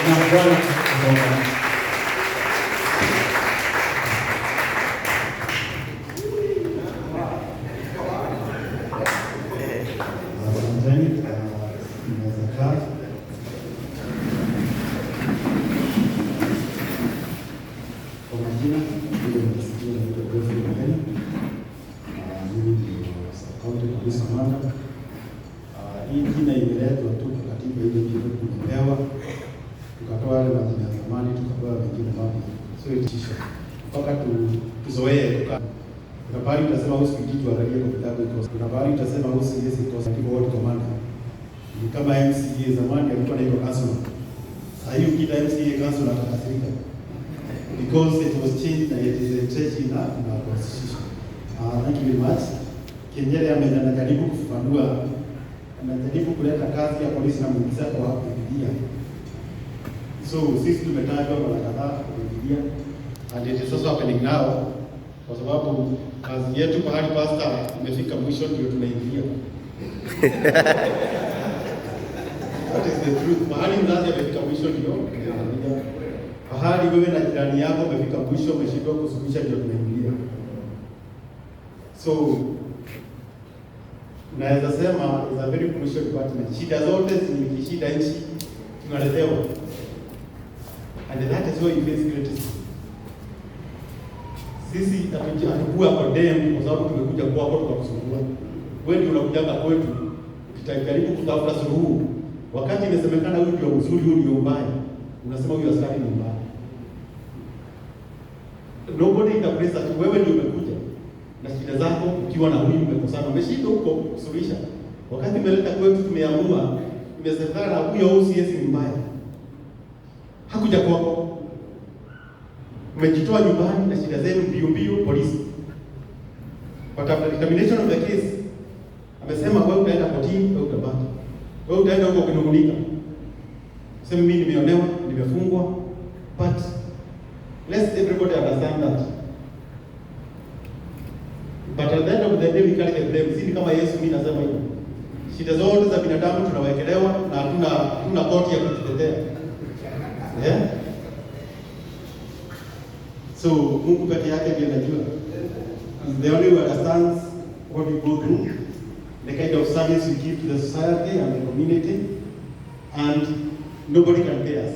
Bwana asifiwe. Hii jina imeletwa tu katika ile kitu tumepewa, tukatoa wale majina ya zamani tukapewa wengine mapya, sio itisho mpaka tuzoee. Kuna bahari utasema usipidi tuangalie kwa kitabu iko, kuna bahari utasema usiyesi iko kwa word commander. Ni kama MCA zamani alikuwa anaitwa Council. Sasa hiyo kita MCA Council atakasirika because it was changed and it is a change in our constitution. Thank you very much. Kenyele anajaribu kufafanua, anajaribu kuleta kazi ya polisi na mwingiza kwa Biblia. So sisi tumetajwa mara kadhaa kwa Biblia and it is also happening now, kwa sababu kazi yetu pahali pastor imefika mwisho ndio tunaingia. That is the truth. Pahali mzazi amefika mwisho ndio tunaingia. Pahali wewe na jirani yako umefika mwisho, umeshindwa kusuluhisha ndio tunaingia. So naweza sema is a very crucial department. Shida zote zikishida nchi tunaletewa. And that is why you face criticism. Sisi hatukuwa condemned kwa sababu tumekuja kwako tukakusumbua. Wewe ndio unakuja kwetu ukijaribu kutafuta suluhu. Wakati imesemekana huyu ndio mzuri, huyu ndio mbaya, unasema huyu askari ni mbaya. Nobody in the place that wewe ndio umekuja na shida zako ukiwa na huyu umekosana, umeshindwa huko kusuluhisha. Wakati umeleta kwetu tumeamua, imesemekana huyo OCS ni mbaya, hakuja kwako, umejitoa nyumbani na shida zenu mbio polisi. But after determination of the case, amesema wewe utaenda kotini, wewe utabaki. Wewe utaenda huko kunungunika. Sema mimi nimeonewa, nimefungwa, but let's everybody understand that. But at the end of the day we carry the blame. Sisi kama Yesu, mimi nasema hivi. Shida zote za binadamu tunawekelewa na hatuna koti ya kujitetea. Yeah? So Mungu pekee yake ndiye anajua. The only who understands what we go through, the kind of service we give to the society and the community, and nobody can pay us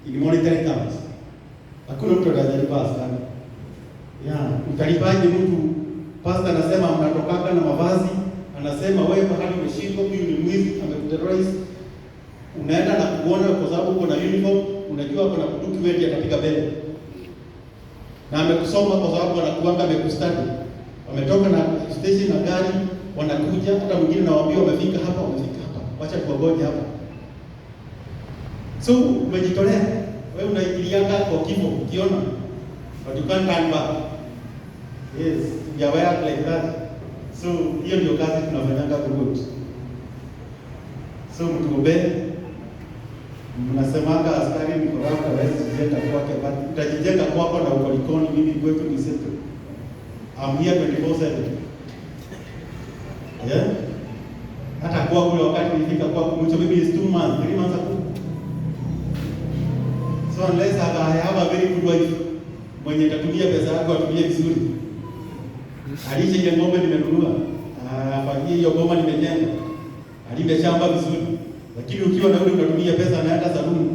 in monetary terms. Hakuna mtu anajalipa sana. Yeah, utalipaje mtu? Pastor anasema mnatokaka na mavazi, anasema wewe pahali umeshindwa, huyu ni mwizi, amekuterrorize. Unaenda na kuona kwa sababu uko na uniform, unajua kuna mtu wewe atapiga mbele. Na amekusoma kwa sababu anakuanga amekustadi. Wametoka na station na gari, wanakuja, hata mwingine nawaambia wamefika hapa. Wacha tuwagoje hapa. So umejitolea. Wewe unaingilianga kwa kifo ukiona. But you can't turn back. Yes, we are wired like that. So hiyo ndio kazi tunafanyanga good. So mtuombee. Mnasemanga askari ni corrupt, hawezi kujenga kwake, but utajijenga kwako na ukolikoni. Mimi kwetu ni simple. I'm here 24/7. Yeah? Hata kwa kule wakati nilifika kwa mwisho maybe is 2 months, 3 months ago. So unless I have a very good wife, mwenye tatumia pesa yako atumie vizuri. Alishe ile ng'ombe nimenunua, afanyie hiyo boma nimejenga. Alime shamba vizuri. Lakini ukiwa na yule unatumia pesa, anaenda saluni,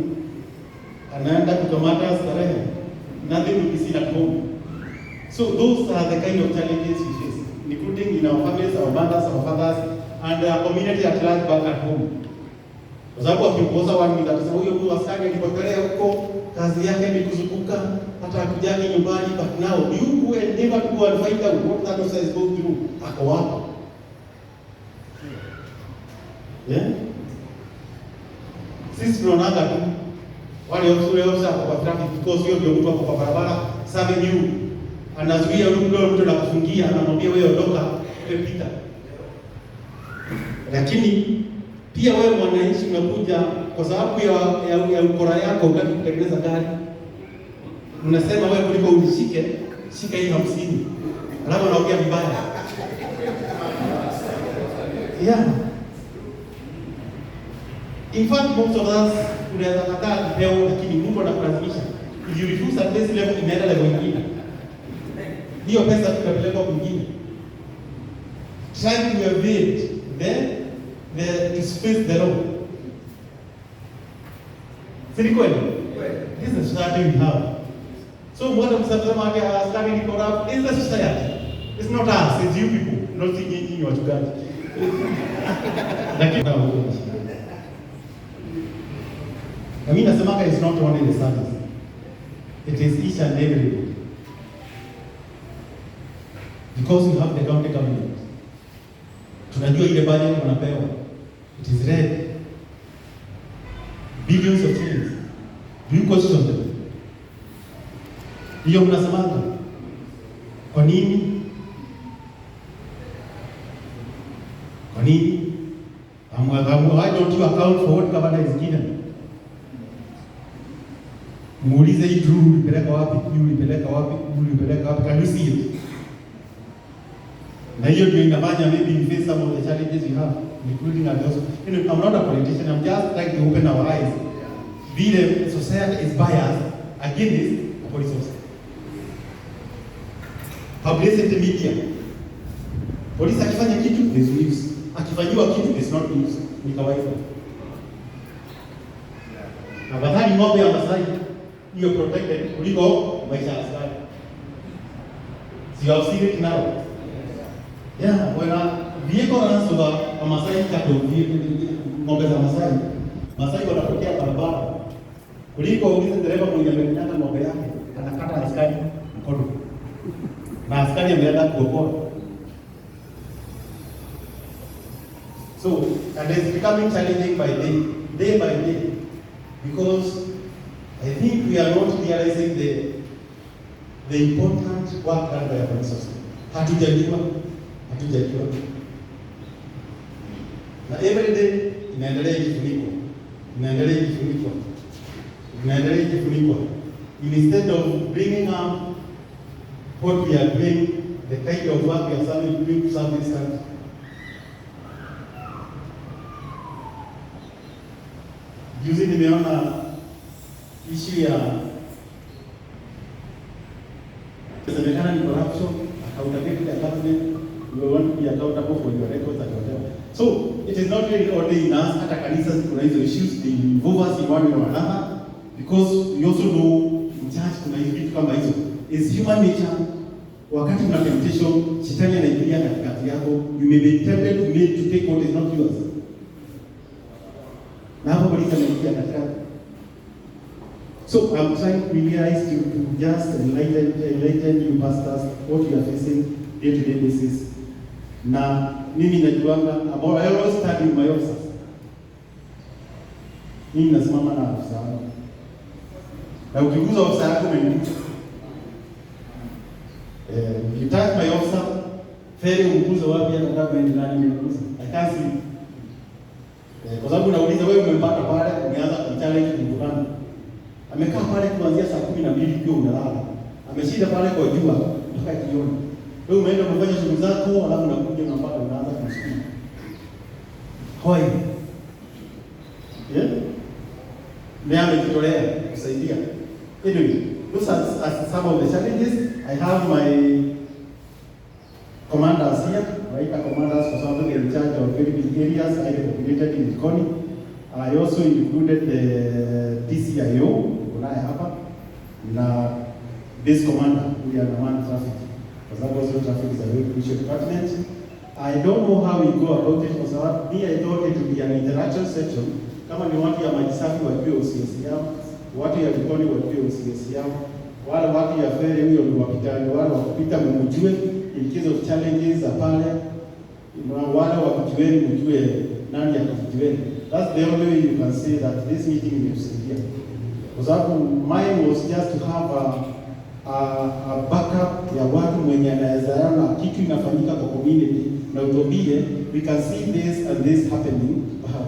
anaenda kukamata starehe, nothing will be seen at home. So those are the kind of challenges we face, including in our families, our mothers, our fathers, and our community at large back at home. Kwa sababu akiongoza watu watasema huyo mtu askari alipotelea huko, kazi yake ni kuzunguka, hata akujaki nyumbani, but now you go and never go and find out what that officer is going through. Ako wapi? Yeah? Sisi tunaonaga tu wale ofisa kwa traffic because hiyo ndio mtu wako kwa barabara, serving you, anazuia mtu na kufungia, anamwambia wewe ondoka, wewe pita. Lakini pia wewe mwananchi unakuja kwa sababu ya ukora yako, unataka kutengeneza gari, unasema wewe kuliko unishike, shika hii 50, alafu unaongea vibaya. Yeah. In fact, most of us unaweza kataa kupewa, lakini Mungu anakulazimisha. If you refuse at this level, inaenda level nyingine. Hiyo pesa tutapeleka kwingine. Try to evade to face the law. Si kweli? This is the society we have. So what I'm saying is starting to corrupt is the society. It's not us, it's you people. Not thinking what you got. I mean, Asamaka is not only the service. It is each and every. Because you have the county government. Tunajua ile budget wanapewa. It is red. Billions of shillings. Do you question them? Hiyo mnasemanga. Kwa nini? Kwa nini? Why don't you account for what governor is given? Muulize hii Drew ulipeleka wapi? Ulipeleka wapi? Ulipeleka wapi? Can you see it? Na hiyo ndio inafanya maybe we face some of the challenges we have, including and also. You know, I'm not a politician. I'm just trying to open our eyes. The society is biased against the police officer. Publicity media. Polisi akifanya kitu is news. Akifanyiwa kitu is not news. Ni kawaida. Afadhali ng'ombe ya Masai hiyo protected kuliko maisha ya askari. You have seen it now. Yeah, when a vehicle runs over a Masai cattle, ng'ombe za Masai wanapokea barabara. Kuliko ulize dereva mwenye amenyanga ng'ombe yake, anakata askari mkono. Na askari ameenda kuokoa. So, and it's becoming challenging day by day, because I think we are not realizing the important work done by our police officers. Hatujajua. Na every day inaendelea ikifunikwa. Instead of bringing up what we are doing, the kind of work we are doing to serve this country. Juzi nimeona issue ya semekana ni corruption, accountability at government. We want to be accountable for your records and whatever. So it is not really only in us, hata kanisa kuna hizo issues, they involve us in one way or another, because we also know in church kuna hizo vitu kama hizo. It's human nature. Wakati una temptation, shetani anaingia katikati yako, you may be tempted to take what is not yours. Na hapo polisi anaingia katikati. So I'm trying to realize to just enlighten you pastors what you are facing day-to-day basis. Na mimi najuanga about I always study my officers. Mimi nasimama na afisa wangu. Na ukiguza ofisa yako umenibuka. You touch my officer, feri umguze wapi hata kama ni nani umguze. I can't sleep. Kwa sababu nauliza wewe umempata pale, umeanza kumchallenge kumtukana. Amekaa pale kuanzia saa 12 ukiwa unalala. Ameshinda pale kwa jua mpaka jioni. Wewe umeenda kufanya shughuli zako, alafu unakuja unapata unaanza kumsukuma. Hoi. Yeah? Mimi amejitolea kusaidia. Anyway, those are some of the challenges. I have my commanders here. Right, commanders for some of them in charge of very big areas, highly populated in Likoni. I also included the DCIO, Ulaya hapa, na base commander, who are man traffic. Because also traffic is a very crucial department. I don't know how we go about it, because me I thought it would be an interaction section. Kama ni watu ya majisafi wajue OCS yao, watu ya Likoni wajue OCS yao, wale watu ya feri huyo ni wapitani, wale wakupita mmujue, in case of challenges za pale, wale wakujueni mjue nani ya kujueni. That's the only way you can say that this meeting is here. Kwa sababu mine was just to have a backup ya watu mwenye anaweza yana kitu inafanyika kwa community na utobie, we can see this and this happening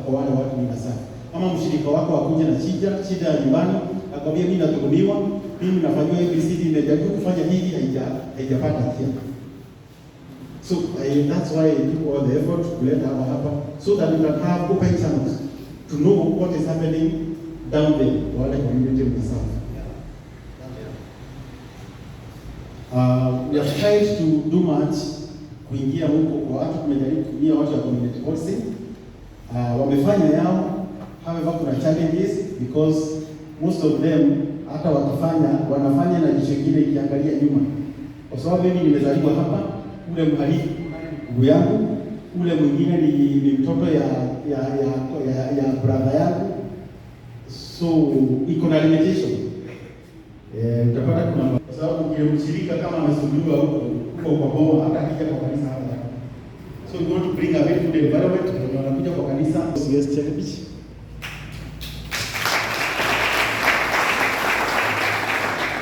kwa wale watu ni sana. Kama mshirika wako akuja na shida ya nyumbani, akwambia mimi natuhumiwa, mimi nafanywa ABCD, nimejaribu kufanya hivi haijapata hatia. So that's why I do all the effort to let our happen, so that we can have open channels to know what is happening down there, wale community reserve. We have tried to do much kuingia huko kwa watu, tumejaribu kuingia watu ya community policing. Wamefanya yao, however kuna challenges because most of them hata wanafanya na jicho kile ikiangalia nyuma. Kwa sababu mimi nimezaliwa hapa, ule mhalifu ndugu yangu, ule mwingine ni mtoto ya brother yangu. So iko na limitation. Utapata kuna kwa sababu ukimshirika kama amesuluhiwa huko kwa boma hata akija kwa kanisa hapa. So we want to bring a very good environment when wanakuja kwa kanisa. Yes, Chekich.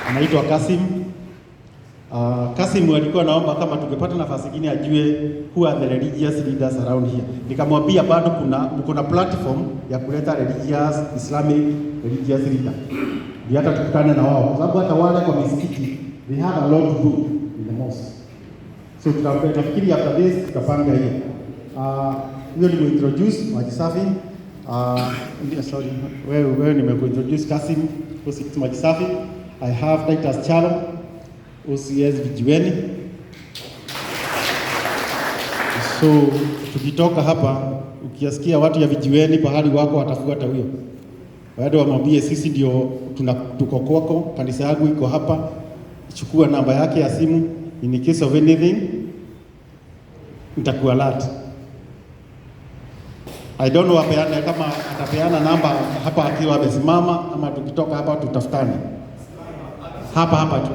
Anaitwa Kasim. Kasim alikuwa naomba kama tungepata nafasi nyingine ajue who are the religious leaders around here. Nikamwambia bado kuna platform ya kuleta religious Islamic religious leader. Ndio hata tukutane na wao. Kwa sababu hata wale kwa misikiti they have a lot to do in the mosque. So tunafikiri after this tutapanga hiyo. Hiyo ni introduce Maji Safi. Sorry. Wewe nimekuintroduce Kasim, OCS Maji Safi. I have Titus Chalo, OCS Vijiweni. So tukitoka hapa ukiasikia watu ya Vijiweni pahali wako watafuata huyo. Baada wamwambie sisi ndio tuko kwako, kanisa yangu iko hapa. Chukua namba yake ya simu, in case of anything nitakuwa alert. I don't know kama atapeana namba hapa akiwa amesimama ama tukitoka hapa tutafutane. Hapa tu.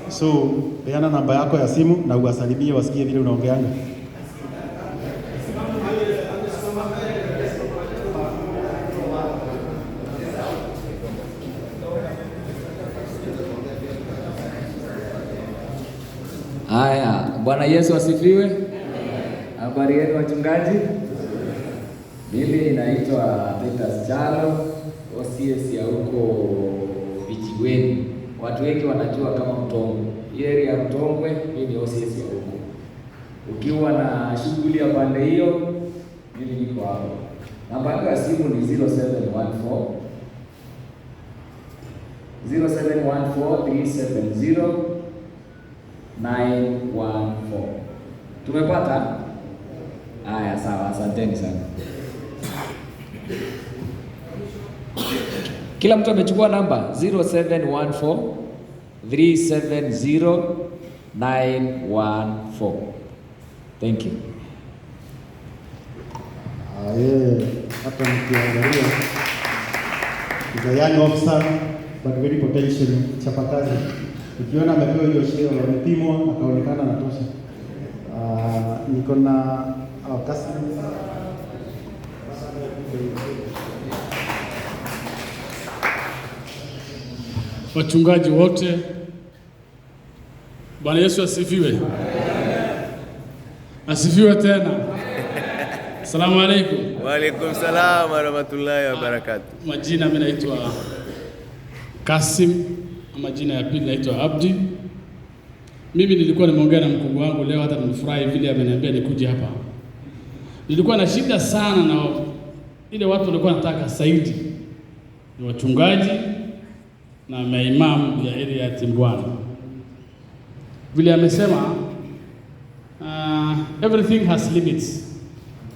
So peana namba yako ya simu na uwasalimie wasikie vile unaongeanga. Haya, Bwana Yesu asifiwe. Habari yenu wachungaji? Mimi naitwa Titus Chalo, OCS ya huko Vijiweni. Watu wengi wanajua kama Mtongwe. Hii area ya Mtongwe, mimi ni OCS ya huko. Ukiwa na shughuli ya pande hiyo, mimi niko hapo. Namba yangu ya simu ni 0714 370 914. Tumepata? Haya, sawa, asanteni sana. Kila mtu amechukua namba 0714 370 914. Thank you. Hata mkiangalia is a young officer but very potential, chapakazi. Ukiona amepewa hiyo sheo, amepimwa akaonekana anatosha. Niko na kasi wachungaji wote. Bwana Yesu asifiwe. Asifiwe tena. Asalamu alaykum. Wa alaykum salaam wa rahmatullahi wa barakatuh. Majina mimi naitwa Kasim, majina ya pili naitwa Abdi. Mimi nilikuwa nimeongea na mkubwa wangu leo, hata nimefurahi vile ameniambia nikuje hapa. Nilikuwa na shida sana na ile watu walikuwa wanataka zaidi ni wachungaji na maimamu ya area ya Timbwana. Vile amesema everything has limits.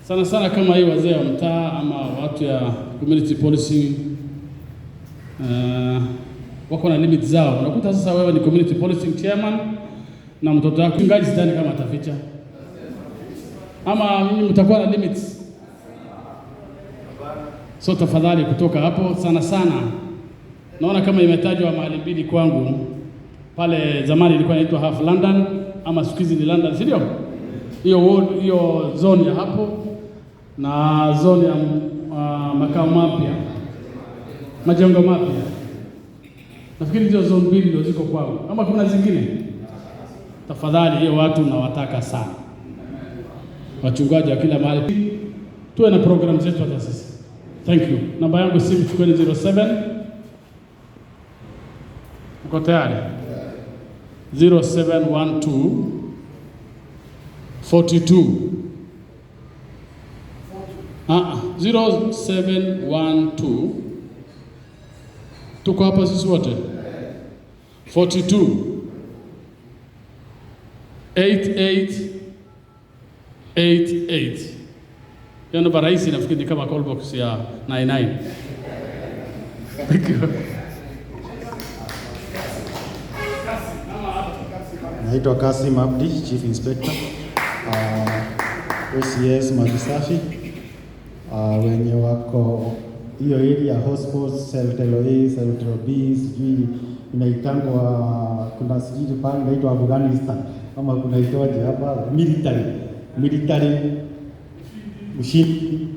Sana sana kama hii wazee wa mtaa ama watu ya community policy wako na limits zao. Unakuta sasa wewe ni community policing chairman na mtoto wako mchungaji, sidhani kama ataficha. Ama mimi mtakuwa na limits. So tafadhali kutoka hapo sana sana. Naona kama imetajwa mahali mbili kwangu. Pale zamani ilikuwa inaitwa Half London ama siku hizi ni London, si ndio? Hiyo zone ya hapo na zone ya makao mapya. Majengo mapya. Nafikiri hizo zone mbili ndio ziko kwao. Kama kuna zingine, tafadhali hiyo watu nawataka sana. Wachungaji wa kila mahali tuwe na program zetu hata sisi. Thank you. Namba yangu simu chukueni 07. Uko tayari? 0712 42 0712 Tuko hapa sisi wote 42 8888. Hiyo namba rahisi, nafikiri kama call box ya 99. Thank you. Naitwa Kasim Abdi, Chief Inspector OCS Majisafi. Wenye wako hiyo area hospitals, Celtelo A, Celtelo B, sijui inaitangwa, kuna sijui pale inaitwa Afghanistan ama kunaitwaje hapa military Ushindi,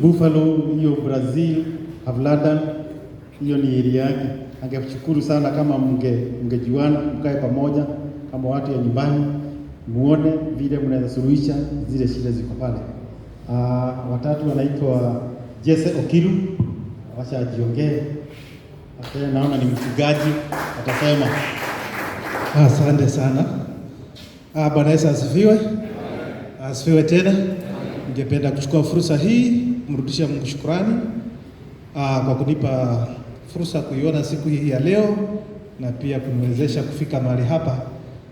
Buffalo, hiyo Brazil, Havladan, hiyo ni area yake. Angeshukuru sana kama mngejuana, mkae pamoja kama watu ya nyumbani, muone vile mnaweza suluhisha zile shida ziko pale. Watatu wanaitwa Jesse Okiru, wacha ajiongee. Naona ni mfugaji, atasema. Asante sana. Bwana Yesu asifiwe. Asifiwe tena. Ningependa kuchukua fursa hii kumrudishia Mungu shukrani kwa kunipa fursa kuiona siku hii ya leo na pia kuniwezesha kufika mahali hapa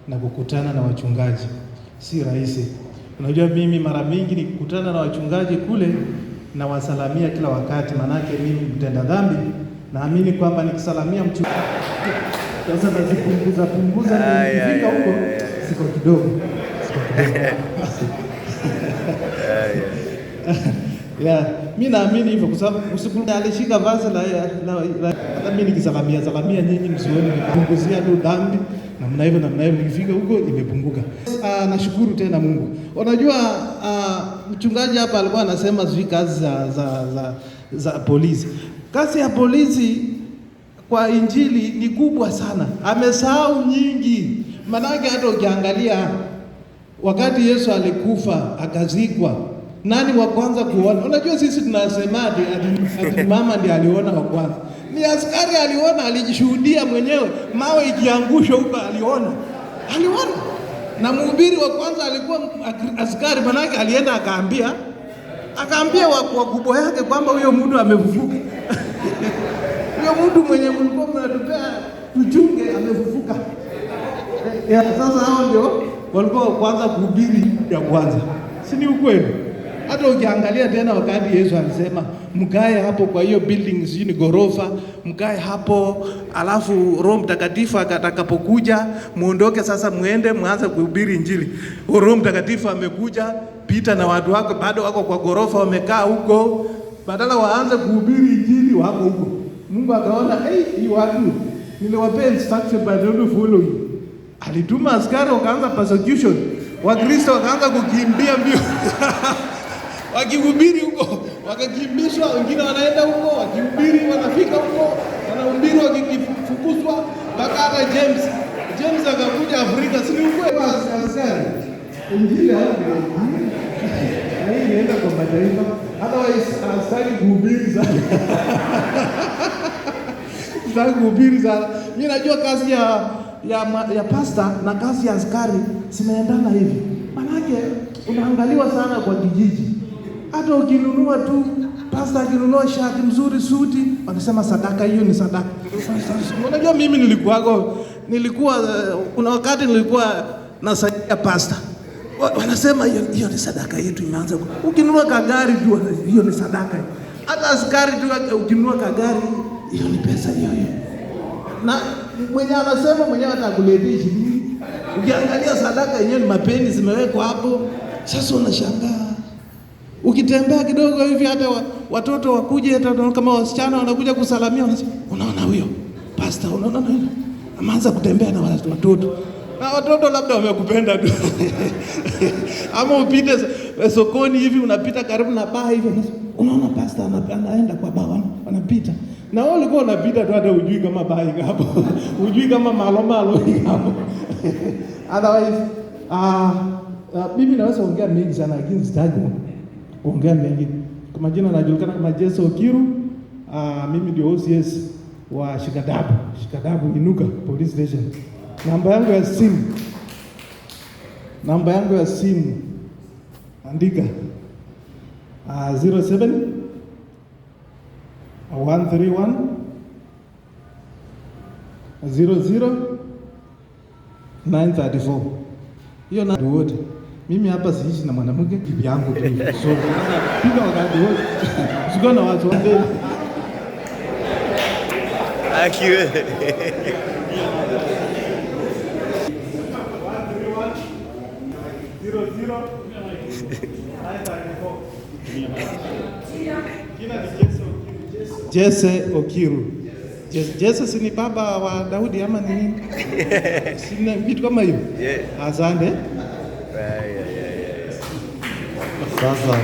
na kukutana na wachungaji. Si rahisi. Unajua mimi mara mingi nikikutana na wachungaji kule na wasalamia kila wakati, manake mimi mtenda dhambi. Naamini kwamba nikisalamia mchungaji sasa nazipunguza nikifika huko siko kidogo. Yeah, mimi naamini hivyo kwa sababu usiku alishika vazi la mimi nikisalamia nyinyi msioni nipunguzia tu dhambi namna hivyo nikifika huko imepunguka. Nashukuru tena Mungu. Unajua mchungaji hapa alikuwa anasema zii kazi za polisi. Kazi ya polisi kwa injili ni kubwa sana. Amesahau nyingi. Manake hata ukiangalia wakati Yesu alikufa akazikwa, nani wa kwanza kuona? Unajua sisi tunasema ati mama ndiye aliona wa kwanza. Ni askari aliona, alijishuhudia mwenyewe, mawe ikiangushwa huko aliona. Na mhubiri wa kwanza alikuwa askari, manake alienda akaambia wakubwa yake kwamba huyo mtu amefufuka. Huyo mtu mwenye mlikuwa mnatupea tuchunge amefufuka. Sasa hao ndio walikuwa kwanza kuhubiri ya kwanza. Si ni ukweli? Hata ukiangalia tena wakati Yesu alisema mkae hapo kwa hiyo building ni ghorofa, mkae hapo, alafu Roho Mtakatifu atakapokuja muondoke sasa muende muanze kuhubiri injili. Roho Mtakatifu amekuja, Pita na watu wako bado wako kwa ghorofa wamekaa huko, badala waanze kuhubiri injili wako huko. Mungu akaona hii watu niliwapea instruction but they don't follow you. Alituma askari wakaanza persecution. Wakristo wakaanza kukimbia mbio. Wakihubiri huko, wakakimbishwa, wengine wanaenda huko, wakihubiri wanafika huko, wanahubiri wakifukuzwa, mpaka hata James akakuja Afrika, si ni ukweli askari. Injili hapo. Hii inaenda kwa mataifa, hata askari kuhubiri sana. Askari kuhubiri sana. Mimi najua kazi ya pasta na kazi ya askari zinaendana hivi. Manake unaangaliwa sana kwa kijiji. Hata ukinunua tu, pasta akinunua shati mzuri, suti, wanasema sadaka, hiyo ni sadaka. Unajua mimi nilikuwa kuna wakati nilikuwa nasaidia pasta. Wanasema hiyo ni sadaka yetu imeanza. Ukinunua kagari tu hiyo ni sadaka. Hata askari tu ukinunua kagari hiyo ni pesa hiyo. Na mwenye anasema mwenyewe atakuletea shilingi. Ukiangalia sadaka yenyewe ni mapeni zimewekwa hapo. Sasa unashangaa. Ukitembea kidogo hivi hata watoto wakuje, hata kama wasichana wanakuja kusalamia, wanasema unaona huyo pastor, unaona huyo ameanza kutembea na watoto. Na watoto labda wamekupenda tu. Ama upite sokoni hivi, unapita karibu na baa hivi, unaona pastor anaenda kwa baa, wanapita. Na wao walikuwa wanapita tu, hata hujui kama baa iko hapo. Hujui kama malo iko hapo. Otherwise mimi naweza ongea mengi sana, lakini sitaki kuongea mengi. Kwa majina najulikana kama Jesse Okiru. Mimi ndio OCS wa Shikadabu Inuka Police Station. Namba yangu ya simu andika 07 131 00 934. Hiyo na wote. Mimi hapa siishi na mwanamke, bibi yangu tu. So piga wakati wote. Usikona na watu wote. Akiwe. Jesse Okiru. Jesse si ni baba wa Daudi ama ni nini? Sina vitu kama hivyo. Asante. Sasa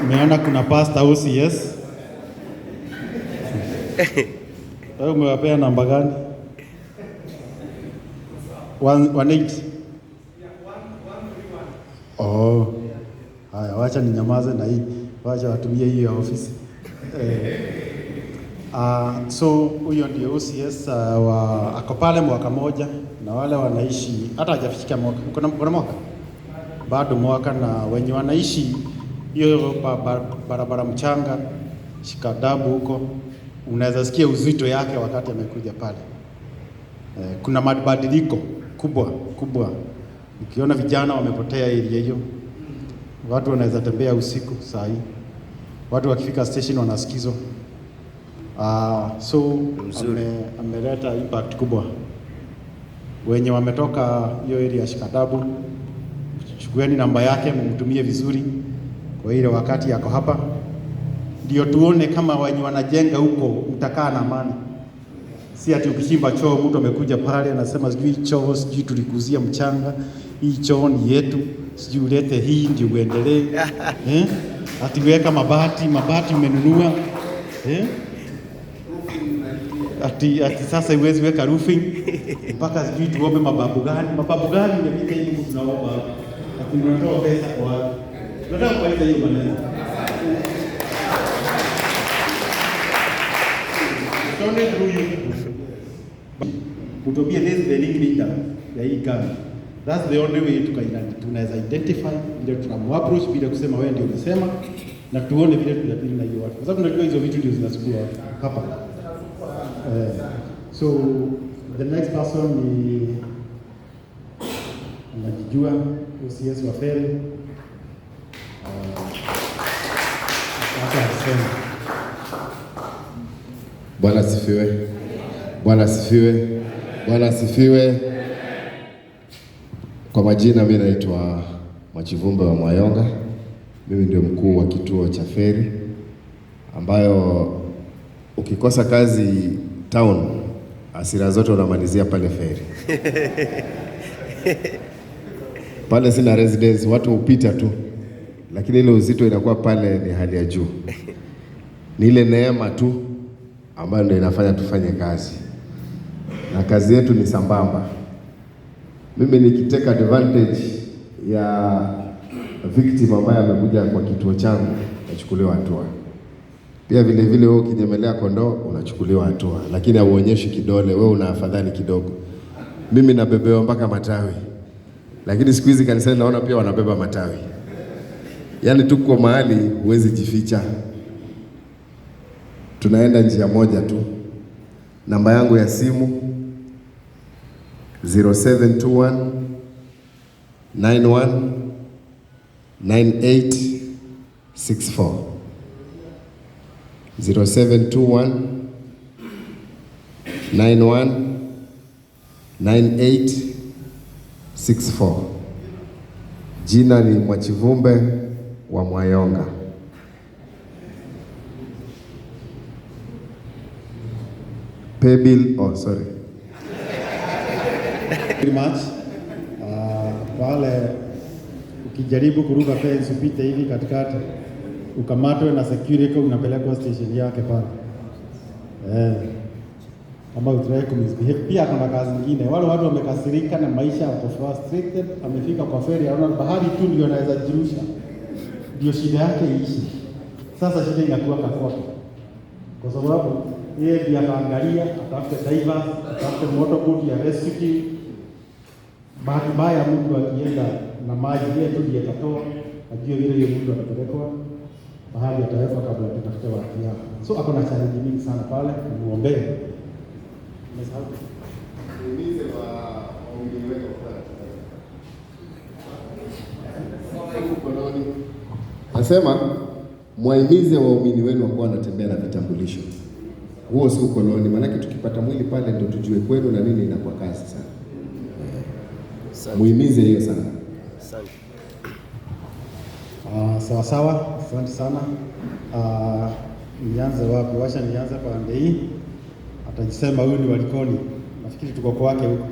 umeona kuna pastor OCS. Wewe umewapea namba gani? 118. Oh. Haya, wacha ninyamaze na hii. Wacha watumie hiyo ya ofisi. So huyo ndio OCS ako pale mwaka moja, na wale wanaishi hata hajafikia mwaka. Kuna mwaka? Bado mwaka, na wenye wanaishi hiyo barabara mchanga Shikadabu huko, unaweza sikia uzito yake wakati amekuja pale. Kuna mabadiliko kubwa. Ukiona vijana wamepotea area hiyo, watu wanaweza tembea usiku saa hii, watu wakifika station wanasikizwa. So ameleta impact kubwa. Wenye wametoka hiyo area ya Shikadabu, chukueni namba yake mumtumie vizuri kwa ile wakati yako hapa, ndio tuone kama wenye wanajenga huko mtakaa na amani. Si ati ukishimba choo mtu amekuja pale anasema sijui choo, sijui tulikuzia mchanga, hii choo ni yetu, sijui ulete hii ndio uendelee. Ati weka mabati umenunua. Ati sasa iwezi weka roofing mpaka sijui tuombe mababu gani ndio hivi mtu tunaomba. Ati tunatoa pesa kwa tunataka kuaita hiyo maneno. Don't do you. Utopia this the leader ya hii gani. That's the only way tunaweza identify ile tunamapproach bila kusema wewe ndio unasema, na tuone vile tunadili na hiyo watu. Kwa sababu tunajua hizo vitu ndio zinasukua hapa. So the next person ni anajijua OCS wa Feri. Bwana asifiwe. Bwana asifiwe. Bwana asifiwe. Kwa majina mimi naitwa Mwachivumbe wa Mwayonga. Mimi ndio mkuu wa kituo cha Feri, ambayo ukikosa kazi town, asira zote unamalizia pale Feri. Pale sina residence, watu hupita tu, lakini ile uzito inakuwa pale ni hali ya juu. Ni ile neema tu ambayo ndio inafanya tufanye kazi, na kazi yetu ni sambamba. Mimi nikiteka advantage ya victim ambaye amekuja kwa kituo changu, nachukuliwa hatua. Pia vile vile wewe ukinyemelea kondoo unachukuliwa hatua, lakini hauonyeshi kidole, wewe una afadhali kidogo. Mimi nabebewa mpaka matawi, lakini siku hizi kanisani naona pia wanabeba matawi. Yaani tuko mahali huwezi jificha. Tunaenda njia moja tu. Namba yangu ya simu 0721 91 9864 0721 91 9864. Jina ni Mwachivumbe wa Mwayonga. Paybill, sorry. Very much. Wale ukijaribu kuruka fence upite hivi katikati, ukamatwe na security unapelekwa station yake pale. Kama utrai kumisbehave. Pia kuna kazi nyingine. Wale watu wamekasirika na maisha, wako frustrated, amefika kwa Feri anaona bahari tu ndio anaweza jirusha. Ndio shida yake iishi. Sasa shida inakuwa kwake. Kwa sababu yeye ndiye anaangalia, atafute divers, atafute motorboat ya rescue. Bahati mbaya mtu akienda na maji yeye tu ndiye atatoa, ajue vile yeye mtu atapelekwa. mahali atawekwa kabla tutafute watu yao. So ako na challenge mingi sana pale, muombee. Umesahau? Muhimize waumini wenu kwa Anasema mwahimize waumini wenu wakuwa wanatembea na vitambulisho. Huo si ukoloni, maanake tukipata mwili pale ndio tujue kwenu na nini inakuwa kazi sana. Muhimize hiyo sana. Asante. Sawa sawa, asante sana. Nianze wapi? Wacha nianze kwa Ndei. Atajisema huyu ni Walikoni. Nafikiri tuko kwake huko.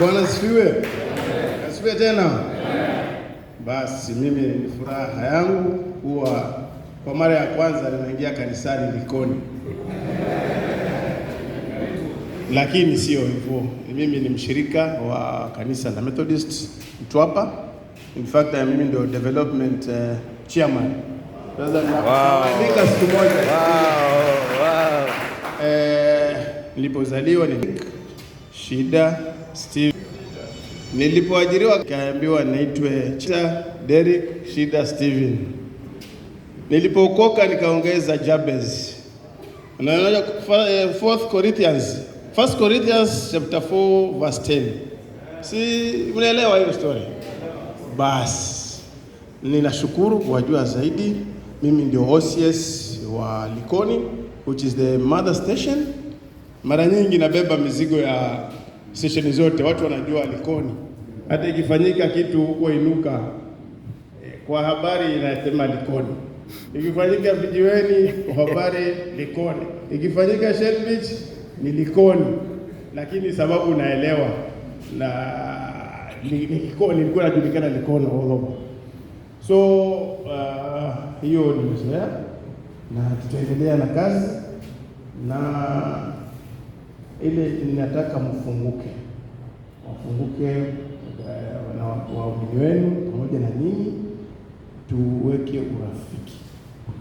Bwana asifiwe. Asifiwe tena. Basi mimi ni furaha yangu kuwa kwa mara ya kwanza nimeingia kanisani Likoni. Lakini sio hivyo. Mimi ni mshirika wa kanisa la Methodist Mtwapa. In fact, mimi ndio development chairman. Sasa naandika siku moja. Wow. Nilipozaliwa ni Shida Steve. Nilipoajiriwa kaambiwa naitwe Derek Shida Steven. Nilipookoka nikaongeza Jabez. Unaona 1 Corinthians chapter 4 verse 10. Si mnaelewa hiyo story? Bas. Ninashukuru kuwajua zaidi. Mimi ndio OCS wa Likoni, which is the mother station. Mara nyingi nabeba mizigo ya station zote, watu wanajua Likoni. Hata ikifanyika kitu huko Inuka, kwa habari inasema Likoni. Ikifanyika Vijiweni, kwa habari Likoni. Ikifanyika Shell Beach ni Likoni. Lakini sababu naelewa na Likoni, nilikuwa najulikana Likoni all over. So hiyo nimezoea na tutaendelea na kazi, na ile ninataka mfunguke na waumini wenu pamoja na nyinyi, tuweke urafiki,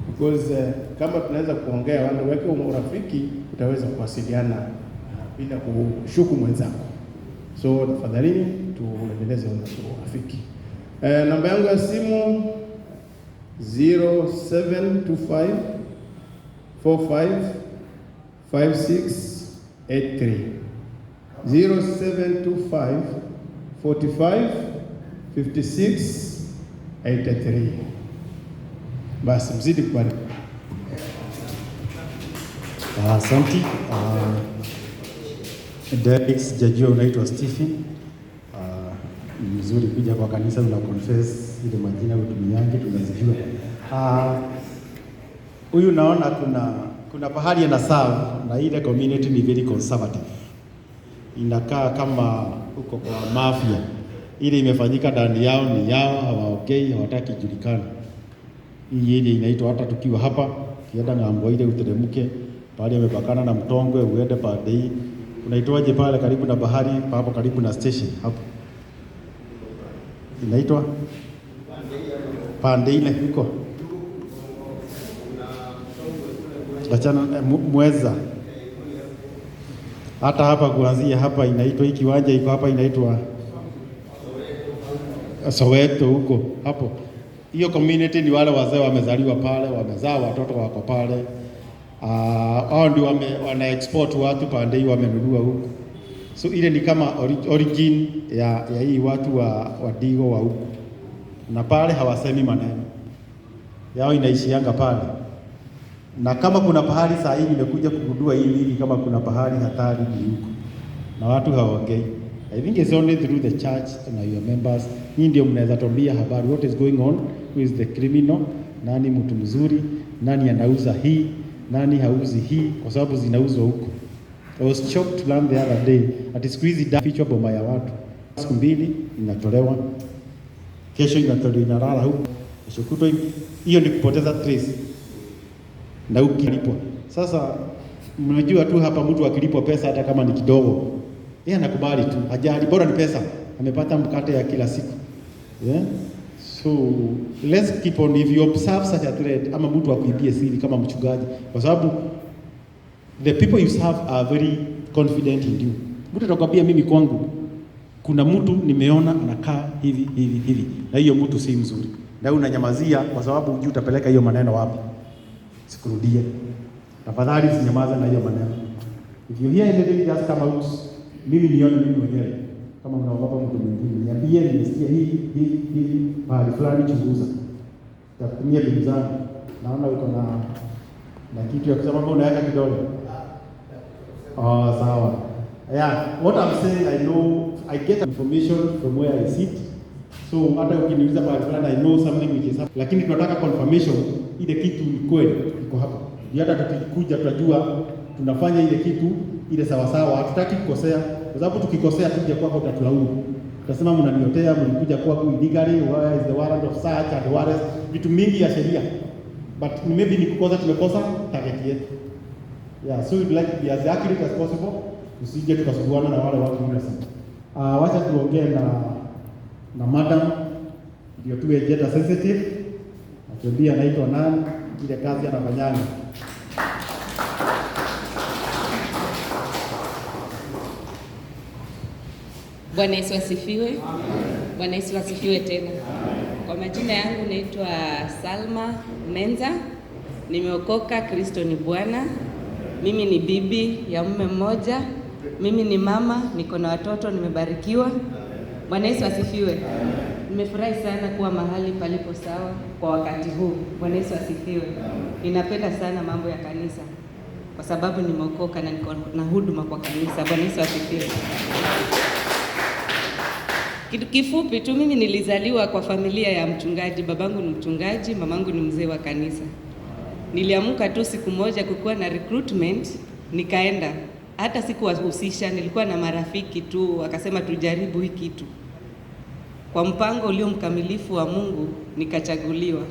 because kama tunaweza kuongea weke urafiki, utaweza kuwasiliana bila kushuku mwenzako. So tafadhalini tuendeleze urafiki. Namba yangu ya simu 0725 45 5683 0725 45 5683. Basi mzidi kubariki. Asante. Derek, sijajua unaitwa Stephen. Ni mzuri kuja kwa kanisa na confess ile majina utumiange tunazijua. Huyu naona kuna pahali ana serve na ile community ni very conservative. Inakaa kama huko kwa mafia. Ile imefanyika ndani yao ni yao, hawaongei, hawataki julikana. Hii ile inaitwa, hata tukiwa hapa kienda ng'ambo ile uteremke pale amepakana na Mtongwe uende pande hii. Unaitwaje pale karibu na bahari hapo karibu na station hapo? Inaitwa pande ile huko. Achana Mweza. Hata hapa kuanzia hapa inaitwa, hii kiwanja iko hapa inaitwa Soweto huko hapo. Hiyo community ni wale wazee wamezaliwa pale, wamezaa watoto wako pale. Hao ndio wana export watu pande hii wamenunua huko. So ile ni kama origin ya hii watu wa Digo wa huko. Na pale hawasemi maneno yao, inaishianga pale. Na kama kuna pahali saa hii nimekuja kugundua hii kama kuna pahali hatari ni huko. Na watu hawaongei. I think it's only through the church and your members. Nyinyi ndio mnaweza tuambia habari what is going on, who is the criminal, nani mtu mzuri, nani anauza hii, nani hauzi hii, kwa sababu zinauzwa huko. I was shocked to learn the other day at siku hizi fichwa boma ya watu. Siku mbili inatolewa. Kesho inatolewa inalala huko. Kesho kutwa hiyo ni kupoteza trace. Na ukilipwa. Sasa mnajua tu hapa mtu akilipwa pesa hata kama ni kidogo, yeye anakubali tu. Hajali, bora ni pesa. Amepata mkate ya kila siku. Yeah? So let's keep on, if you observe such a threat, ama mtu akuibie siri kama mchungaji, kwa sababu the people you serve are very confident in you. Mtu atakwambia mimi kwangu kuna mtu nimeona anakaa hivi, na hiyo mtu si mzuri, na unanyamazia kwa sababu hujui utapeleka hiyo maneno wapi. Sikurudie, tafadhali usinyamaze na hiyo maneno. If you hear anything, just come out. Mimi nione mimi mwenyewe. Kama unaogopa mtu mwingine, niambie nimesikia hii mahali fulani, chunguza. Takutumia bibi zangu. Naona uko na kitu ya kusema, unaweka kidole. Oh, sawa. Yeah, what I'm saying, I know, I get information from where I sit. So hata ukiniuliza mahali fulani, I know something which is happening. Lakini tunataka confirmation ile kitu ni kweli iko hapo. Hata tukikuja tutajua tunafanya ile kitu ile sawa sawa. Hatutaki kukosea, kwa sababu tukikosea tuje kwako utatulaumu. Utasema mnaniotea, mlikuja kwako illegally, where is the warrant of search and warrant, vitu mingi ya sheria. But maybe ni kukosa, tumekosa target yetu. Yeah, so we'd like to be as accurate as possible. Tusije tukasuguana na wale watu innocent. Wacha tuongee na madam ndio tuwe gender sensitive. Atuambie anaitwa nani, ile kazi anafanyana. Bwana Yesu asifiwe. Bwana Yesu asifiwe tena. Kwa majina yangu naitwa Salma Menza. Nimeokoka, Kristo ni Bwana. Mimi ni bibi ya mume mmoja. Mimi ni mama, niko na watoto, nimebarikiwa. Bwana Yesu asifiwe. Nimefurahi sana kuwa mahali palipo sawa kwa wakati huu. Bwana Yesu asifiwe. Ninapenda sana mambo ya kanisa kwa sababu nimeokoka na niko na huduma kwa kanisa. Bwana Yesu asifiwe. Kitu kifupi tu, mimi nilizaliwa kwa familia ya mchungaji. Babangu ni mchungaji, mamangu ni mzee wa kanisa. Niliamka tu siku moja kukuwa na recruitment, nikaenda. Hata sikuwahusisha, nilikuwa na marafiki tu, wakasema tujaribu hii kitu. Kwa mpango ulio mkamilifu wa Mungu nikachaguliwa.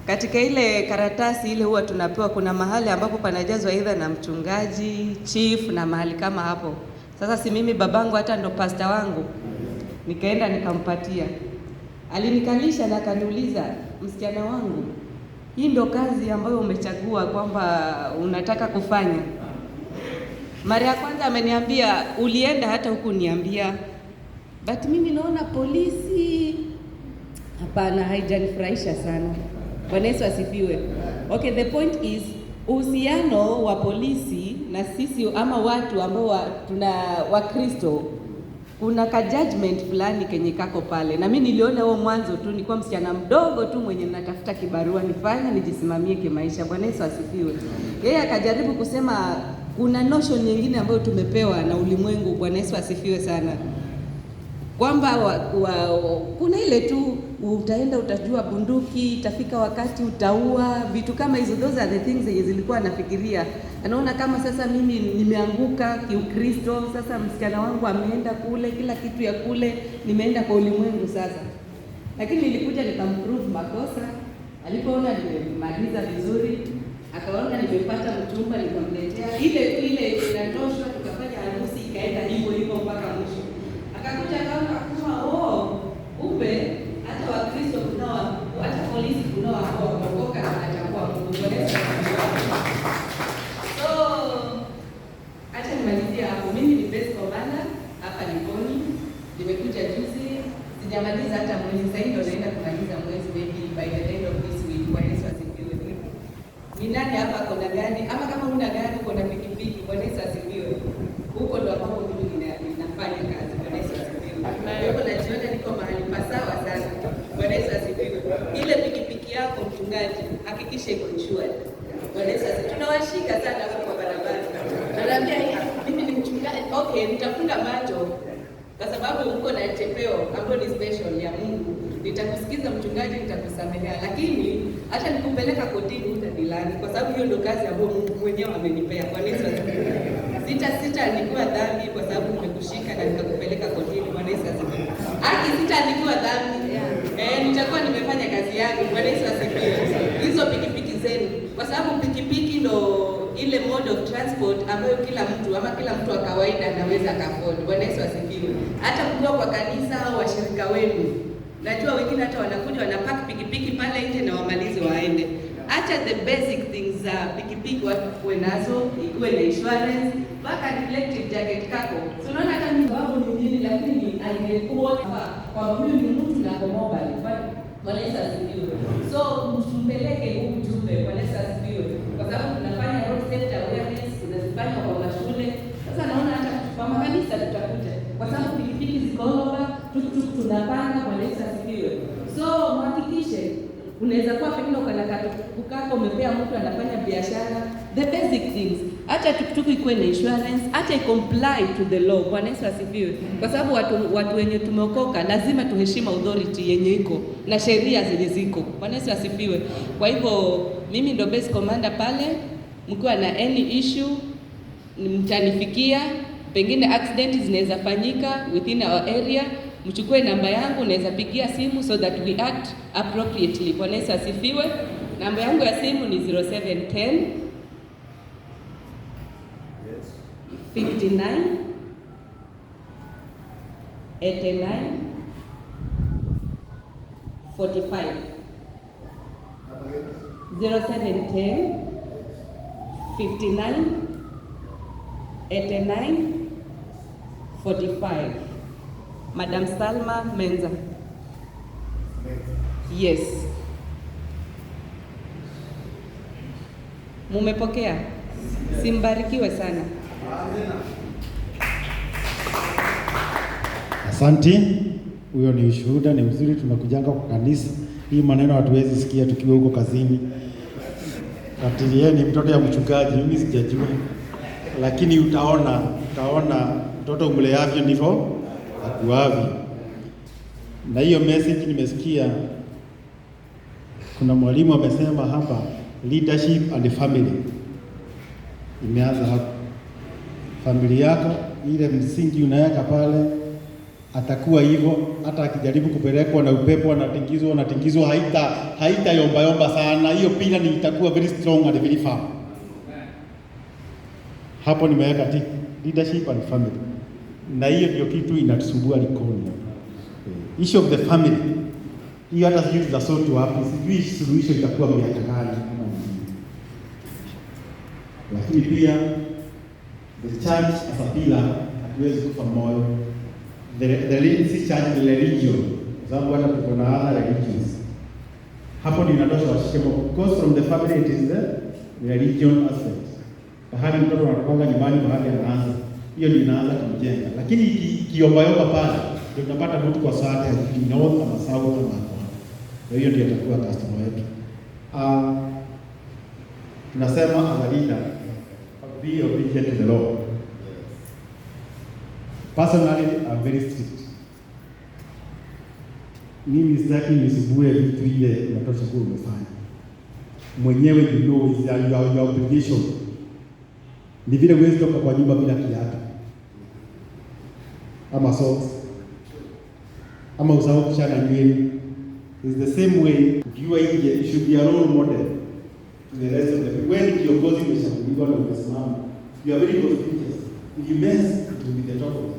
Katika ile karatasi ile huwa tunapewa, kuna mahali ambapo panajazwa aidha na mchungaji, chief na mahali kama hapo. Sasa si mimi, babangu hata ndo pasta wangu. Nikaenda nikampatia. Alinikalisha na akaniuliza, msichana wangu, hii ndo kazi ambayo umechagua kwamba unataka kufanya? Mara ya kwanza ameniambia, ulienda hata huku niambia. But mimi naona polisi, hapana, haijanifurahisha sana. Bwana Yesu asifiwe. Okay, the point is, uhusiano wa polisi na sisi ama watu ambao tuna Wakristo, kuna ka judgment fulani kenye kako pale. Na mimi niliona huo mwanzo tu, nilikuwa msichana mdogo tu mwenye natafuta kibarua nifanye nijisimamie kimaisha. Bwana Yesu asifiwe. Yeye akajaribu kusema kuna notion nyingine ambayo tumepewa na ulimwengu. Bwana Yesu asifiwe sana. Kwamba kuna ile tu utaenda utajua bunduki, itafika wakati utaua, vitu kama hizo. Those are the things that zilikuwa nafikiria. Anaona kama sasa mimi nimeanguka kiukristo, sasa msichana wangu ameenda kule, kila kitu ya kule, nimeenda kwa ulimwengu sasa. Lakini nilikuja nikamprove makosa. Alipoona nimemaliza vizuri, akaona nimepata mchumba, nikamletea ile inatosha, tukafanya harusi, ikaenda hivyo mpaka mwisho. Akakuja kama kumbe hata Wakristo kunao, hata polisi kunao ambao wameokoka na wanachagua Mungu. So acha nimalizie hapo. Mimi ni base commander hapa Likoni. Nimekuja juzi, sijamaliza hata mwezi, sasa ndio naenda kumaliza mwezi, maybe by the end of this week. Bwana Yesu asifiwe. Ni nani hapa kuna gari? Ama kama huna gari uko na pikipiki, Bwana Yesu asifiwe. Huko ndo ambapo mimi ninafanya kazi. Bwana Yesu asifiwe. Hapo najiona niko mahali pasawa sana. Bwana Yesu asifiwe. Ile pikipiki yako mchungaji, hakikisha iko insured. Bwana Yesu asifiwe. Tunawashika sana hapo kwa barabara. Naambia mimi ni mchungaji. Okay, nitafunga macho kwa sababu uko na chepeo ambayo ni special ya Mungu. Nitakusikiza mchungaji, nitakusamehea, lakini hata nikupeleka kotini utadilani, kwa sababu hiyo ndio kazi ambayo Mungu mwenyewe amenipea. Bwana Yesu asifiwe. Sitaandikwa dhambi kwa sababu nimekushika na nikakupeleka kotini. Bwana Yesu asifiwe. Sitaandikwa dhambi. Nitakuwa nimefanya kazi yangu. Bwana Yesu asifiwe. Hizo pikipiki zenu, kwa sababu pikipiki ndo ile mode of transport ambayo kila mtu wa kawaida anaweza afford. Bwana Yesu asifiwe. Hata mkiwa kwa kanisa au washirika wenu, najua wengine hata wanakuja wanapark pikipiki pale nje na wamalize waende. Acha the basic things za pikipiki watu kuwe nazo, ikuwe na insurance, mpaka reflective jacket kako. So unaona hata mimi wangu ni nini, lakini angekuwa kwamba huyu ni mtu na mobile. Bwana Yesu asifiwe. So mtumpeleke huu ujumbe. Bwana Yesu asifiwe. Kwa sababu tunafanya road safety awareness, tunazifanya kwa mashule. Sasa naona hata kwa makanisa tutakuja. Kwa sababu pikipiki ziko over, tuktuk tunapanga. Bwana Yesu asifiwe. So mhakikishe unaweza kuwa pengine ukanaka tukako umepea mtu anafanya biashara, the basic things. Hata tuktuk ikuwe na insurance, hata comply to the law. Bwana Yesu asifiwe. Kwa sababu watu wenye tumeokoka lazima tuheshima authority yenye iko na sheria zenye ziko. Bwana Yesu asifiwe. Kwa hivyo mimi ndo base commander pale, mkiwa na any issue mtanifikia, pengine accident zinaweza fanyika within our area, mchukue namba yangu, naweza pigia simu so that we act appropriately. Bwana Yesu asifiwe. Namba yangu ya simu ni 0710 59 89 45 0710 59 89 45. Madam Salma Menza. Yes. Mumepokea? Simbarikiwe sana. Asante. Huyo ni ushuhuda, ni mzuri. Tunakujanga kwa kanisa, hii maneno hatuwezi sikia tukiwa huko kazini. Yeye ni mtoto ya mchungaji, mimi sijajua, lakini utaona mtoto umleavyo ndivyo akuavyo. Na hiyo message nimesikia, kuna mwalimu amesema hapa, leadership and family. Imeanza hapa. Familia yako ile msingi unaweka pale, atakuwa hivyo. Hata akijaribu kupelekwa na upepo anatingizwa, haita yomba sana. Hiyo pila ni itakuwa very strong and very firm. Hapo nimeweka leadership and family. Na hiyo ndio kitu inatusumbua Likoni. Issue of the family. Hiyo hata sijui tutasotu wapi, sijui suluhisho itakuwa miaka gani. Lakini pia the church as a pillar hatuwezi kufa moyo. The church ni religion. Sababu hata tuko na other religions. Hapo ndio inatosha washikemo. Because from the family it is the religion aspect. Bahali mtoto anatoka nyumbani, bahali anaanza. Hiyo ndio inaanza kumjenga. Lakini kiomba pale ndio tunapata mtu kwa saati ya north ama south ama kwa. Hiyo ndio itakuwa customer wetu. Tunasema as a leader, be obedient to the law. Personally, I'm very strict. Mimi sitaki nisibue vitu ile inatosha kuwa umefanya. Mwenyewe you know is your obligation. Ni vile huwezi toka kwa nyumba bila kiatu ama socks ama usahau kuchana nywele. Is the same way ukiwa nje, you should be a role model to the rest of the people. When kiongozi umeshakuliwa na umesimama, you are very conspicuous. If you mess, it will be the top of it.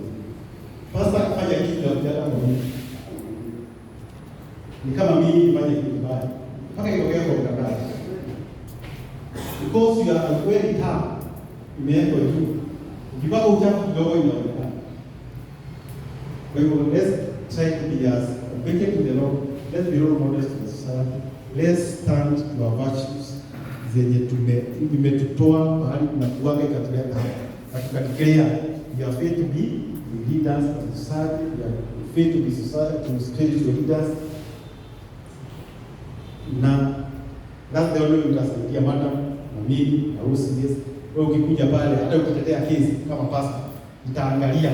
Pastor kufanya kitu ya kujata mwenyewe ni kama mimi nifanye kitu mbaya mpaka ikokea kwa mtandao, because you are very tough. Imewekwa juu, ukipaka uchafu kidogo inaonekana. Kwa hivyo let's try to be as obedient to the law. Let's be role models to the society. Let's stand to our virtues zenye tumetutoa mahali tunakuaga ikatuleta hapa, tukadeclare we are faith to be the leaders of the society. We are faith to be society, to spiritual leaders. Na that's the only way tutasaidia madam na mimi na OCS. Wewe ukikuja pale, hata ukitetea kesi kama pastor, nitaangalia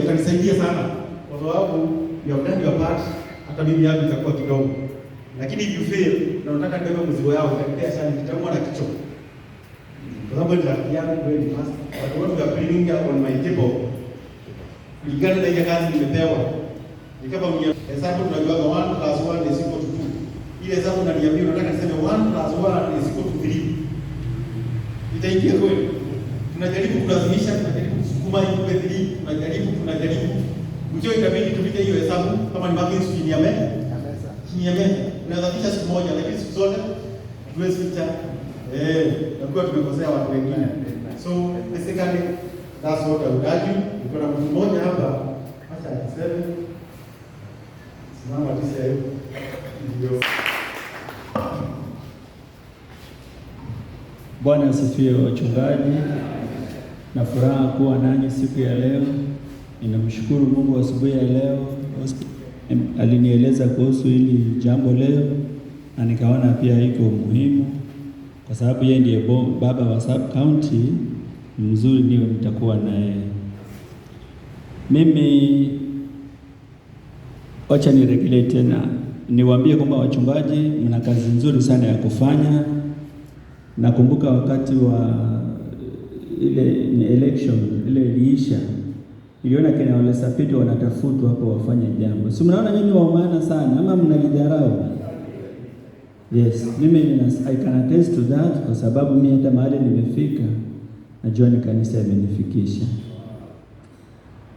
utanisaidia sana, kwa sababu you have done your part. Hata mimi yangu itakuwa kidogo, lakini if you fail na unataka ndio mzigo yao utakuwa sana, nitaumwa na kichwa, kwa sababu ni rafiki yangu wewe ni pastor. But what you are bringing on my table, kulingana na ile kazi nimepewa, ni kama hesabu tunajua 1 + 1 = 2. Ile hesabu unaniambia unataka niseme 1 + 1 = 3. Itaingia kweli? Tunajaribu kulazimisha, tunajaribu kusukuma iwe 3, tunajaribu. Mwisho itabidi tupite hiyo hesabu kama ni marking chini ya meza. Unaweza kisha siku moja, lakini siku zote tuwezi ficha. Na kwa tumekosea watu wengine. So basically That's what I would argue. Niko na mtu mmoja hapa, acha niseme. Simama tisa hiyo. Ndio. Bwana asifiwe wachungaji. Na furaha kuwa nanyi siku ya leo. Ninamshukuru Mungu asubuhi ya leo. Alinieleza kuhusu hili jambo leo na nikaona pia iko muhimu kwa sababu yeye ndiye baba wa sub county mzuri, ndio nitakuwa na yeye. Mimi wacha niregelee tena niwaambie kwamba wachungaji mna kazi nzuri sana ya kufanya. Nakumbuka wakati wa ile election ile iliisha, niliona kina wale sapiti wanatafutwa hapo wafanye jambo. Si mnaona nyinyi wa maana sana ama mnalidharau? Yes, mimi I can attest to that kwa sababu mimi hata mahali nimefika najua ni kanisa imenifikisha.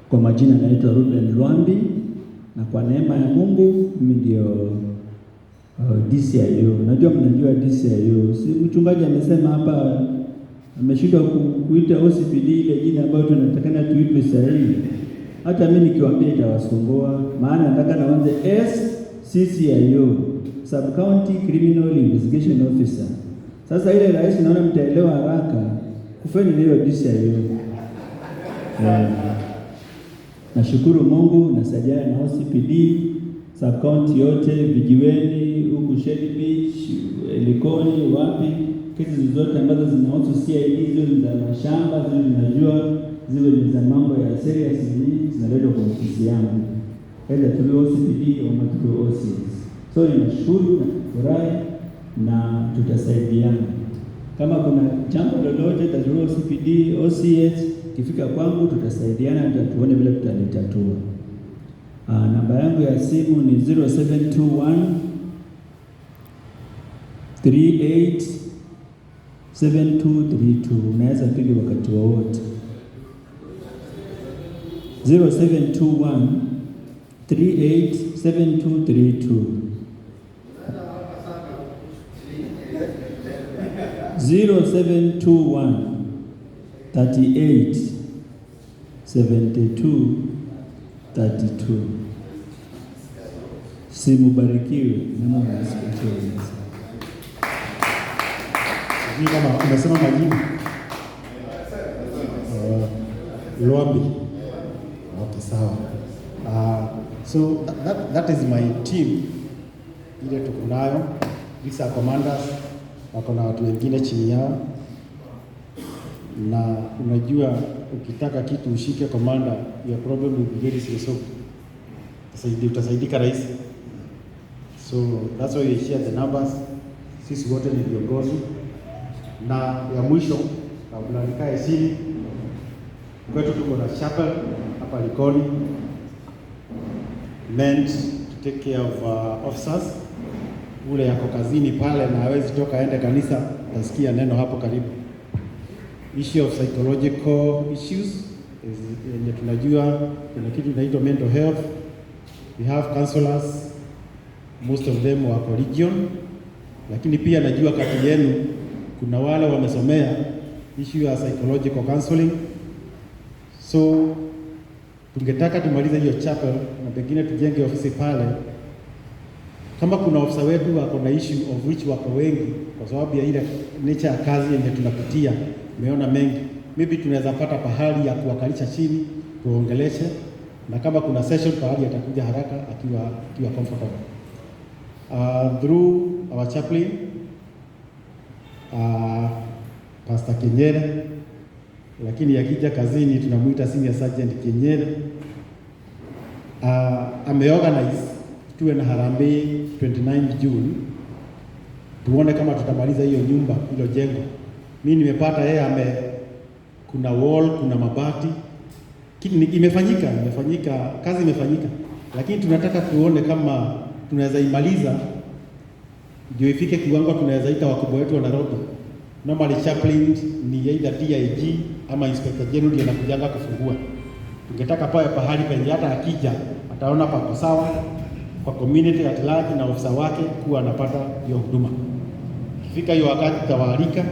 Kwa majina naitwa Ruben Lwambi na kwa neema ya Mungu mimi ndio DCIO. Najua mnajua DCIO. Si mchungaji amesema hapa ameshindwa kuita OCPD ile jina ambayo tunatakana tuitwe sahihi. Hata mimi nikiwaambia itawasumbua, maana nataka naanze SCCIO, Sub County Criminal Investigation Officer. Sasa ile rais naona mtaelewa haraka, kufanya hiyo DCIO. Nashukuru Mungu na sajana na OCPD Sub County yote, Vijiweni, huku Shady Beach, Likoni, wapi, kesi zote ambazo zinahusu CID, zile za mashamba, zile zinajua, zile ni za mambo ya serious zinaletwa kwa ofisi yangu. Aidha through OCPD au through OCS. So ninashukuru na furahi na tutasaidiana. Kama kuna jambo lolote through OCPD, OCS kifika kwangu tutasaidiana na tuone vile tutalitatua. Namba yangu ya simu ni 0721 38 7232. Unaweza piga wakati wowote. 0721 38 7232. 0721 38 72 32. Simubarikiwe na Mungu asifiwe. Kama umesema majina Lwambi. Okay, sawa. So that is my team ile tuko nayo. These are commanders, wako na watu wengine chini yao, na unajua ukitaka kitu ushike commander, your problem will be very resolved. Utasaidika rahisi. So that's why we share the numbers. Sisi wote ni viongozi. Na ya mwisho kabla nikae chini, kwetu tuko na chapel hapa Likoni, meant to take care of officers. Ule yako kazini pale na hawezi toka aende kanisa, nasikia neno hapo karibu. Issue of psychological issues yenye tunajua kuna kitu inaitwa mental health. We have counselors, most of them wako region, lakini pia najua kati yenu kuna wale wamesomea issue ya psychological counseling. So tungetaka tumalize hiyo chapel na pengine tujenge ofisi pale. Kama kuna ofisa wetu wako na issue of which wako wengi kwa sababu ya ile nature ya kazi yenye tunapitia, umeona mengi, maybe tunaweza pata pahali ya kuwakalisha chini tuongeleshe, na kama kuna session pahali atakuja haraka akiwa comfortable. Through our chaplain Pastor Kenyere, lakini akija kazini tunamuita Senior Sergeant Kenyere. Ameorganize tuwe na harambee 29 June, tuone kama tutamaliza hiyo nyumba, hilo jengo. Mimi nimepata yeye kuna wall, kuna mabati, imefanyika, kazi imefanyika, lakini tunataka tuone kama tunaweza imaliza ndio ifike kiwango tunaweza ita wakubwa wetu wa Nairobi. Normally chaplain ni either DIG ama Inspector General ndiye anakujanga kufungua. Tungetaka pale pahali penye hata akija ataona pako sawa kwa community at large na ofisa wake kuwa anapata hiyo huduma. Kifika hiyo wakati tawaalika,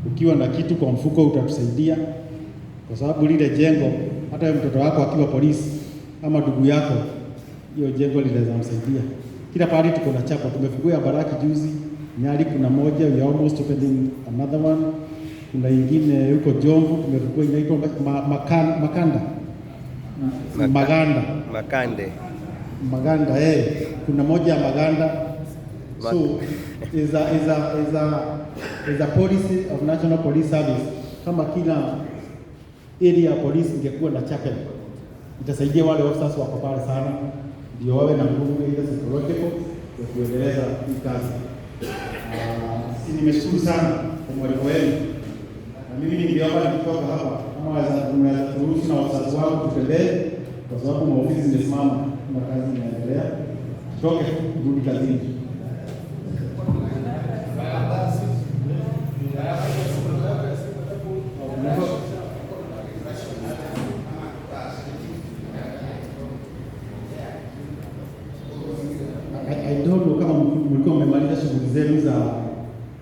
ukiwa na kitu kwa mfuko utatusaidia, kwa sababu lile jengo, hata mtoto wako akiwa polisi ama ndugu yako, hiyo jengo linaweza msaidia. Kila pahali tuko na chapa. Tumefungua Baraki juzi, Nyali kuna moja, we are almost opening another one. Kuna ingine huko Jomvu tumefungua inaitwa Maganda, kuna moja ya Maganda. So is a policy of National Police Service. Kama kila area police ingekuwa na chapel, itasaidia wale officers wako pale sana, ndio wawe na nguvu ile psychological ya kuendeleza hii kazi. Nimeshukuru sana kwa mwalimu wenu, na mimi ningeomba nikitoka hapa kama mnaweza kuruhusu na wazazi wangu tutembee, kwa sababu maofisi zimesimama na kazi inaendelea. Toke rudi kazini. I don't know kama mlikuwa mmemaliza shughuli zenu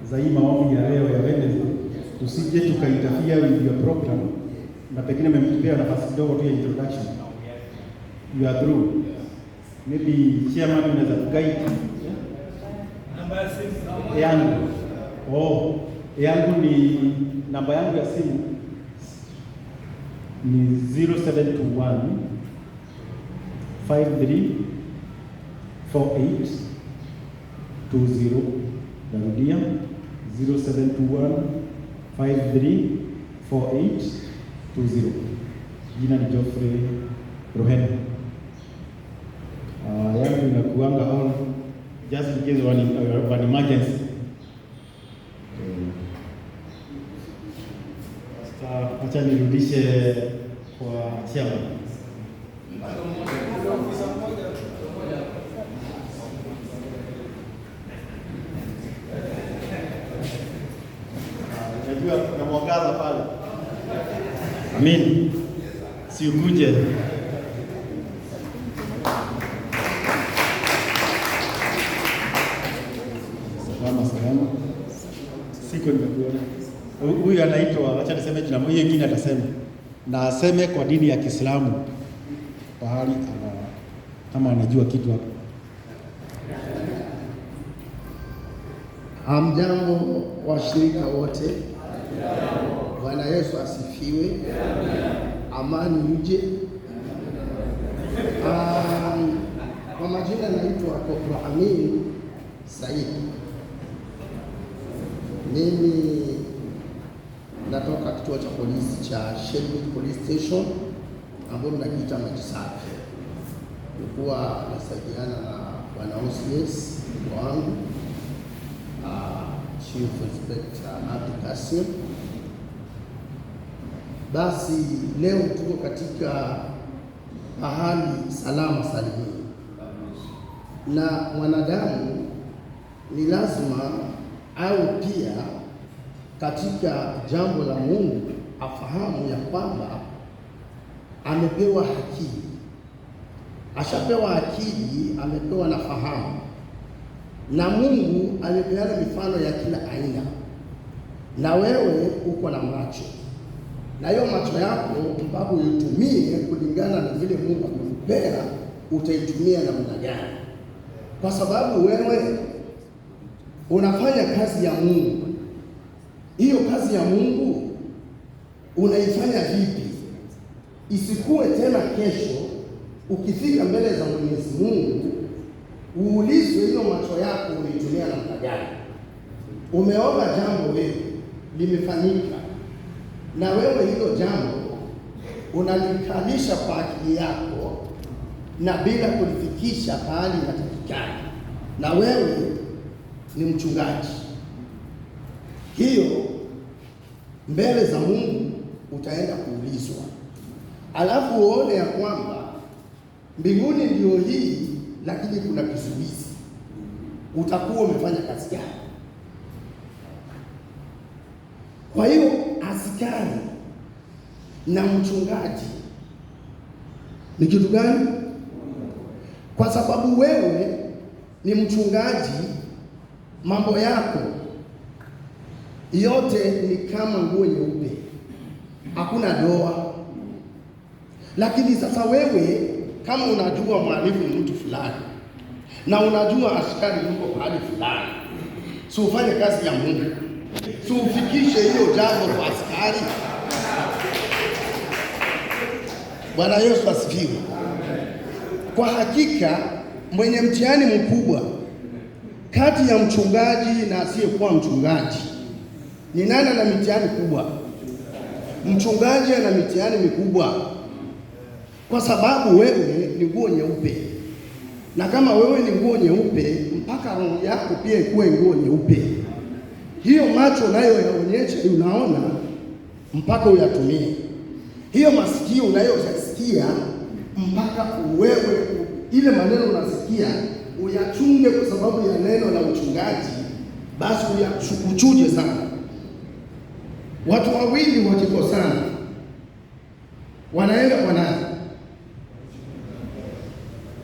za hii maombi ya leo ya Wednesday, tusije tukainterfere with your program, na pengine mmempea nafasi kidogo tu ya introduction. You are through. Maybe chairman unaweza guide namba ya simu yangu. Yangu ni namba yangu ya simu ni 0721 53 48 20. Narudia 0721 53 48 20. Jina ni Geoffrey Rohena. Yangu inakuanga on just in case of an emergency. Acha nirudishe kwa chairman. Najua kuna mwangaza pale. Amin. Si ukuje. Salama. Siko nimekuona. Huyu anaitwa, acha niseme jina moja, ingine atasema. Na aseme kwa dini ya Kiislamu. Pahali kama anajua kitu hapo. Hamjambo washirika wote. Bwana Yesu asifiwe. Amani uje. Kwa majina naitwa Kopra Amin Said. Mimi natoka kituo cha polisi cha Shelby Police Station ambapo nakiita Maji Safi. Nilikuwa nasaidiana na bwana OCS wangu Chief Inspector Abdi Kasim. Basi leo tuko katika mahali salama salimini, na mwanadamu ni lazima au pia katika jambo la Mungu afahamu ya kwamba amepewa akili. Ashapewa akili, amepewa na fahamu, na Mungu amepeana mifano ya kila aina, na wewe uko na macho, na hiyo macho yako mpaka uitumie kulingana na vile Mungu amekupea. Utaitumia namna gani? Kwa sababu wewe unafanya kazi ya Mungu. Hiyo kazi ya Mungu unaifanya vipi? Isikuwe tena kesho ukifika mbele za Mwenyezi Mungu uulizwe hiyo macho yako umeitumia namna gani. Umeona jambo wewe limefanyika, na wewe hilo jambo unalikalisha kwa akili yako na bila kulifikisha pahali inatakikana, na wewe ni mchungaji. Hiyo mbele za Mungu utaenda kuulizwa, alafu uone ya kwamba mbinguni ndio hii, lakini kuna kizuizi. Utakuwa umefanya kazi gani? Kwa hiyo askari na mchungaji ni kitu gani? Kwa sababu wewe ni mchungaji, mambo yako yote ni kama nguo nyeupe. hakuna doa. Lakini sasa wewe kama unajua mwalimu ni mtu fulani na unajua askari yuko pahali fulani, si ufanye kazi ya Mungu, si ufikishe hiyo jambo kwa askari. Bwana Yesu asifiwe. Kwa hakika mwenye mtihani mkubwa kati ya mchungaji na asiyekuwa mchungaji ni nani? Ana mitihani kubwa? Mchungaji ana mitihani mikubwa, kwa sababu wewe ni nguo nyeupe, na kama wewe ni nguo nyeupe, mpaka roho yako pia ikuwe nguo nyeupe. Hiyo macho nayo yaonyeshe unaona, mpaka uyatumie. Hiyo masikio unayosikia, mpaka wewe ile maneno unasikia uyachunge, kwa sababu ya neno la uchungaji, basi uchuje sana. Watu wawili wakikosana wanaenda kwa nani?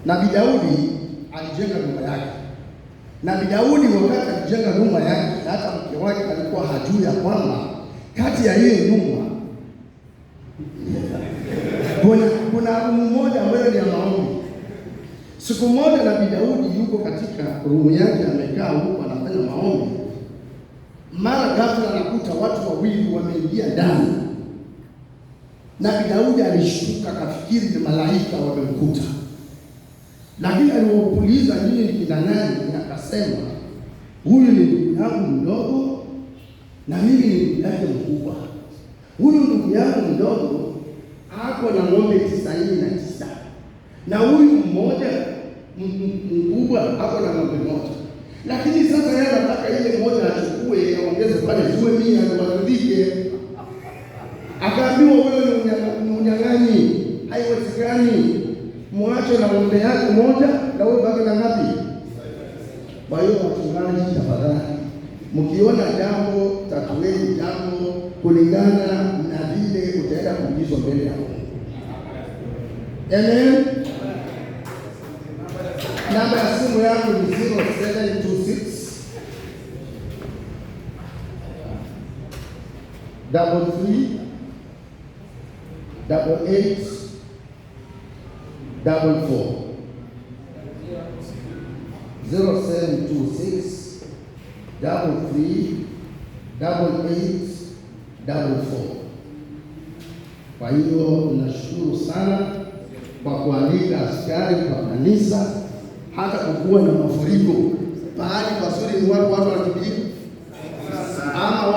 Nabii Daudi alijenga nyumba yake. Nabii Daudi wakati alijenga nyumba yake, hata mke wake alikuwa hajui ya kwamba kati ya hiyo nyumba kuna rumu moja ambayo ni ya maombi. Siku moja Nabii Daudi yuko katika rumu yake, amekaa huko anafanya maombi. Mara ghafla anakuta watu wawili wameingia ndani. Nabii Daudi alishtuka, akafikiri ni malaika wamemkuta. Lakini aliwauliza nyinyi ni kina nani? Akasema huyu ni ndugu yangu mdogo na mimi ni ndugu yake mkubwa. Huyu ndugu yangu mdogo ako na ng'ombe 99 na huyu mmoja mkubwa ako na ng'ombe moja. Lakini sasa yeye anataka ile moja achukue aongeze pale ziwe 100 ndio waridhike. Akaambiwa wewe ni unyang'anyi, haiwezekani. Mwache na ng'ombe yake moja na wewe baki na ngapi? Kwa hiyo wachungaji, tafadhali, mkiona jambo tatueni jambo kulingana na vile utaenda kuulizwa mbele ya Mungu. Amen. Namba ya simu yangu ni 0726 33 88 44. 0726 33 88 44. Kwa hiyo nashukuru sana kwa kualika askari kwa kanisa, hata kukuwa na mafuriko pahali pazuri, ni watu wanakimbilia ama